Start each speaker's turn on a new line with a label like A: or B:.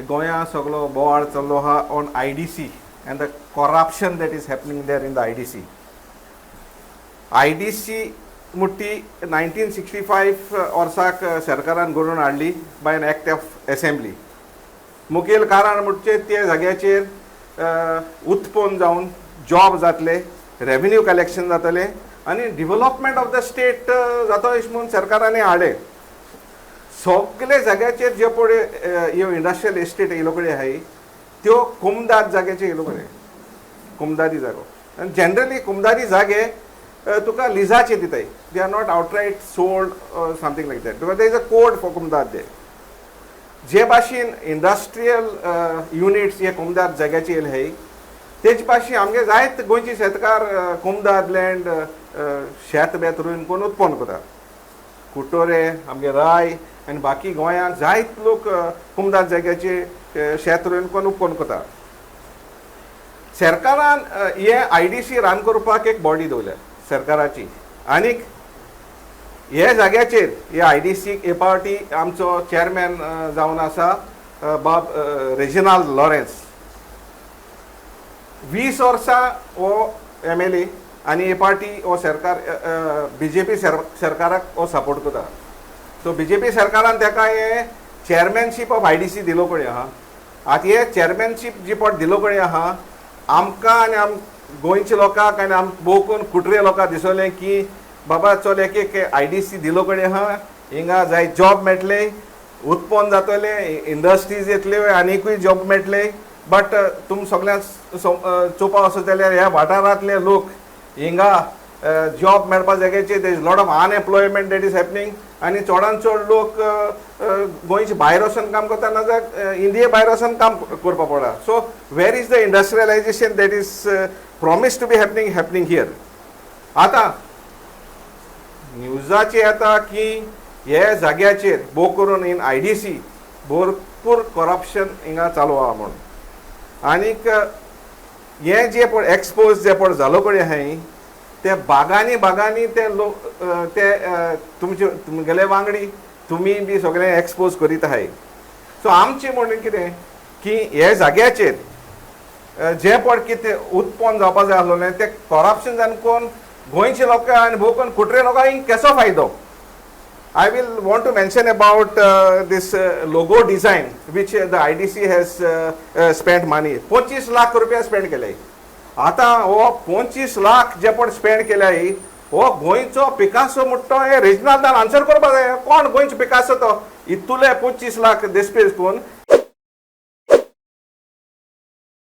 A: गोंया सगळो बोवाळ चल्लो आहा on IDC and the corruption that is happening there in the IDC. IDC मुठी 1965 वर्साक सरकारान घडोवन हाडली by an act of assembly. मुखेल कारण म्हणचे ते जाग्याचेर उत्पन्न जावन जॉब जातले, रेव्हेन्यू कलेक्शन जातले आनी डेव्हलपमेंट ऑफ द स्टेट जाता अशें म्हणून सरकारान हाडले. सगळे जाग्याचेर जे पळय ह्यो इंडस्ट्रियल एस्टेट येयलो कडेन आहाय त्यो कुमदाद जाग्याचेर येयलो कडेन, कुमदादी जागो. आनी जनरली कुमदादी जागे तुका लिजाचे दिताय. They are not outright sold something like that because there is a code for कुमदाद दे. जे भाशेन इंडस्ट्रियल युनिट्स हे कुमदाद जाग्याचे येयले आहाय तेच भाशेन आमगे जायत गोंयचे शेतकार कुमदाद लँड शेत बेत रोवन कोण उत्पन्न करता. कुट्टोरे आमगे राय आनी बाकी गोंयांत जायत लोक कुमदाद जाग्याचे शेत रोवन कोण उत्पन्न करता. सरकारान हे IDC रन करपाक एक बॉडी दवरल्या सरकाराची. आनीक हे जाग्याचेर हे IDC हे पावटी आमचो चेअरमॅन जावन आसा बाब रेजिनाल्ड लॉरेन्स. 20 वर्सां हो MLA आनी हे पार्टी हो सरकार BJP सरकाराक हो सपोर्ट करता. सो BJP सरकारान ताका हे चेअरमॅनशीप ऑफ IDC दिलो कडेन आहा. आतां हे चेअरमॅनशीप जी पट दिलो कडेन आहा आमकां आनी गोंयच्या लोकांक आनी भोव करून कुट्रे लोकांक दिसलें की बाबा चल एक IDC दिलो कडेन आहा, हिंगा जाय जॉब मेळटले, उत्पन्न जातलें, इंडस्ट्रीज येतल्यो आनीकूय जॉब मेळटले. बट तुम सगळ्यांक चोवपाक वचत जाल्यार ह्या वाठारांतले लोक हिंगा जॉब मेळपा जाग्याचेर there is lot of unemployment that is happening. आनी चडांत चड लोक गोंयचे भायर वचून काम करता ना जाल्यार इंडिये भायर वचून काम करपा पडटा. So where is the industrialisation that is promise to be happening here. आतां न्यूजाचेर येता की हे जाग्याचेर भोव करून इन IDC भरपूर करप्शन हिंगा चालू आहा म्हणून. आनीक हे जे पळय एक्सपोज जे पळय जालो कडेन आहाय ते बागांनी ते लोक ते तुमगेले वांगडी तुमी बी सगळे एक्सपोज करीत आहाय. सो आमचें म्हणून कितें की हे जाग्याचेर जे पळय कितें उत्पन्न जावपा जाय आसलें तें करप्शन जावन कोण गोंयचे लोक आनी भोव करून कुट्रे लोकांक केसो फायदो. I will want to mention about this logo design which the IDC has spent money. 25 lakh रुपया स्पेंड केले. आता हो 25 लाख जे पण स्पेंड केले हो गोंयचो पिकासो म्हणटो हे रिजनल आन्सर करपा जाय. कोण गोंयचो पिकासो तो इतुले 25 लाख डिस्पेस करून